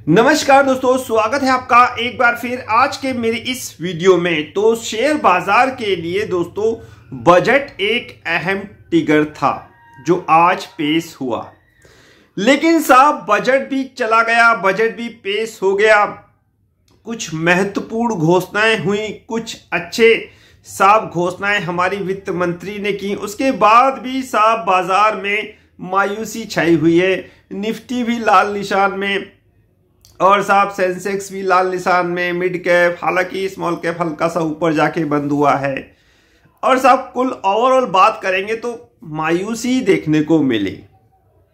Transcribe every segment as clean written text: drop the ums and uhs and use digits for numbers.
नमस्कार दोस्तों, स्वागत है आपका एक बार फिर आज के मेरे इस वीडियो में। तो शेयर बाजार के लिए दोस्तों बजट एक अहम ट्रिगर था जो आज पेश हुआ, लेकिन साहब बजट भी चला गया, बजट भी पेश हो गया। कुछ महत्वपूर्ण घोषणाएं हुई, कुछ अच्छे साहब घोषणाएं हमारी वित्त मंत्री ने की। उसके बाद भी साहब बाजार में मायूसी छाई हुई है। निफ्टी भी लाल निशान में और साहब सेंसेक्स भी लाल निशान में। मिड कैप, हालांकि स्मॉल कैप हल्का सा ऊपर जाके बंद हुआ है। और साहब कुल ओवरऑल बात करेंगे तो मायूसी देखने को मिली।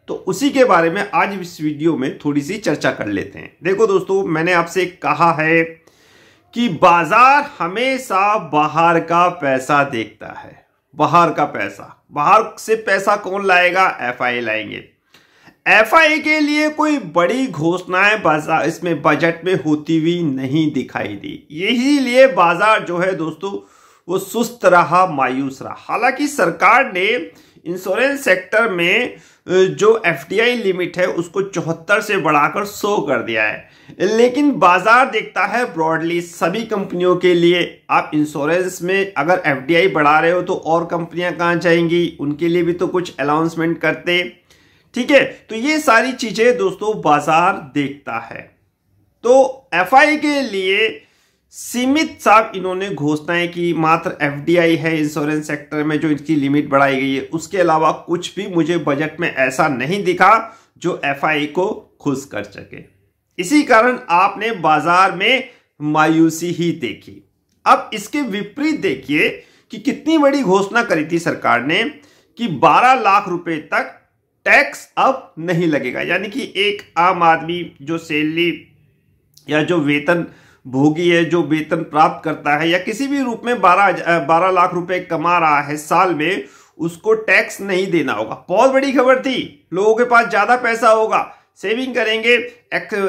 तो उसी के बारे में आज इस वीडियो में थोड़ी सी चर्चा कर लेते हैं। देखो दोस्तों, मैंने आपसे कहा है कि बाजार हमेशा बाहर का पैसा देखता है। बाहर का पैसा, बाहर से पैसा कौन लाएगा? एफआई लाएंगे। एफआई के लिए कोई बड़ी घोषणाएं बाजार इसमें बजट में होती हुई नहीं दिखाई दी। यही लिए बाजार जो है दोस्तों वो सुस्त रहा, मायूस रहा। हालांकि सरकार ने इंश्योरेंस सेक्टर में जो एफडीआई लिमिट है उसको 74 से बढ़ाकर 100 कर दिया है, लेकिन बाजार देखता है ब्रॉडली सभी कंपनियों के लिए। आप इंश्योरेंस में अगर एफडीआई बढ़ा रहे हो तो और कंपनियां कहां जाएंगी? उनके लिए भी तो कुछ अनाउंसमेंट करते, ठीक है। तो ये सारी चीजें दोस्तों बाजार देखता है। तो एफआई के लिए सीमित साहब इन्होंने घोषणाएं की। मात्र एफडीआई है इंश्योरेंस सेक्टर में जो इनकी लिमिट बढ़ाई गई है, उसके अलावा कुछ भी मुझे बजट में ऐसा नहीं दिखा जो एफआई को खुश कर सके। इसी कारण आपने बाजार में मायूसी ही देखी। अब इसके विपरीत देखिए कि कितनी बड़ी घोषणा करी थी सरकार ने कि 12 लाख रुपए तक टैक्स अब नहीं लगेगा। यानी कि एक आम आदमी जो सैलरी या जो वेतन भोगी है, जो वेतन प्राप्त करता है या किसी भी रूप में 12 लाख रुपए कमा रहा है साल में, उसको टैक्स नहीं देना होगा। बहुत बड़ी खबर थी। लोगों के पास ज्यादा पैसा होगा, सेविंग करेंगे,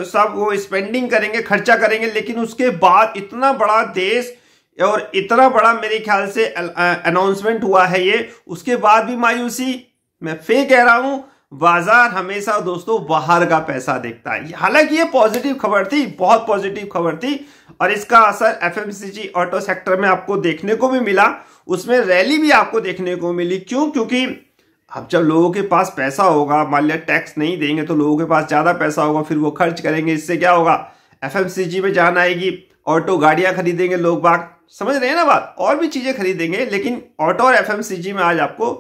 सब वो स्पेंडिंग करेंगे, खर्चा करेंगे, लेकिन उसके बाद इतना बड़ा देश और इतना बड़ा मेरे ख्याल से अनाउंसमेंट हुआ है ये, उसके बाद भी मायूसी। मैं फिर कह रहा हूं, बाजार हमेशा दोस्तों बाहर का पैसा देखता है। हालांकि ये पॉजिटिव खबर थी, बहुत पॉजिटिव खबर थी, और इसका असर एफएमसीजी ऑटो सेक्टर में आपको देखने को भी मिला। उसमें रैली भी आपको देखने को मिली। क्यों? क्योंकि अब जब लोगों के पास पैसा होगा, मान लिया टैक्स नहीं देंगे तो लोगों के पास ज्यादा पैसा होगा, फिर वो खर्च करेंगे। इससे क्या होगा? एफएमसीजी में जान आएगी, ऑटो गाड़ियां खरीदेंगे लोग बाग, समझ रहे हैं ना बात? और भी चीजें खरीदेंगे, लेकिन ऑटो और एफएमसीजी में आज आपको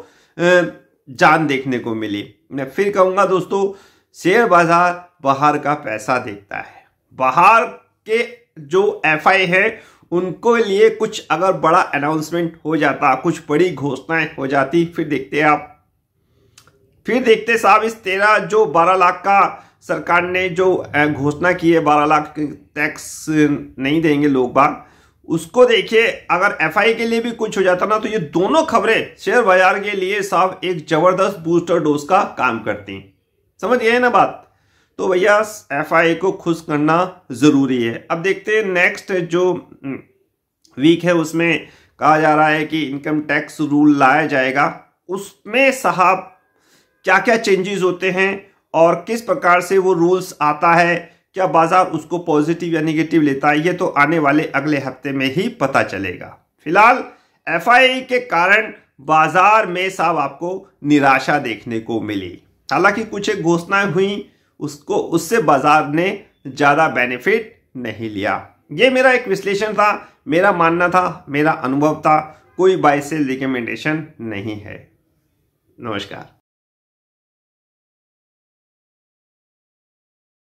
जान देखने को मिली। मैं फिर कहूंगा दोस्तों, शेयर बाजार बाहर का पैसा देखता है। बाहर के जो एफआई है उनको लिए कुछ अगर बड़ा अनाउंसमेंट हो जाता, कुछ बड़ी घोषणाएं हो जाती, फिर देखते साहब इस 12 लाख का सरकार ने जो घोषणा की है, 12 लाख टैक्स नहीं देंगे लोग बाग, उसको देखिए अगर एफआई के लिए भी कुछ हो जाता ना, तो ये दोनों खबरें शेयर बाजार के लिए साहब एक जबरदस्त बूस्टर डोज का काम करती। समझ गए ना बात? तो भैया एफआई को खुश करना जरूरी है। अब देखते हैं नेक्स्ट जो वीक है उसमें कहा जा रहा है कि इनकम टैक्स रूल लाया जाएगा। उसमें साहब क्या क्या चेंजेस होते हैं और किस प्रकार से वो रूल्स आता है, क्या बाजार उसको पॉजिटिव या नेगेटिव लेता है, ये तो आने वाले अगले हफ्ते में ही पता चलेगा। फिलहाल एफआई के कारण बाजार में साहब आपको निराशा देखने को मिली। हालांकि कुछ एक घोषणाएं हुई, उससे बाजार ने ज्यादा बेनिफिट नहीं लिया। ये मेरा एक विश्लेषण था, मेरा मानना था, मेरा अनुभव था, कोई बाय सेल रिकमेंडेशन नहीं है। नमस्कार।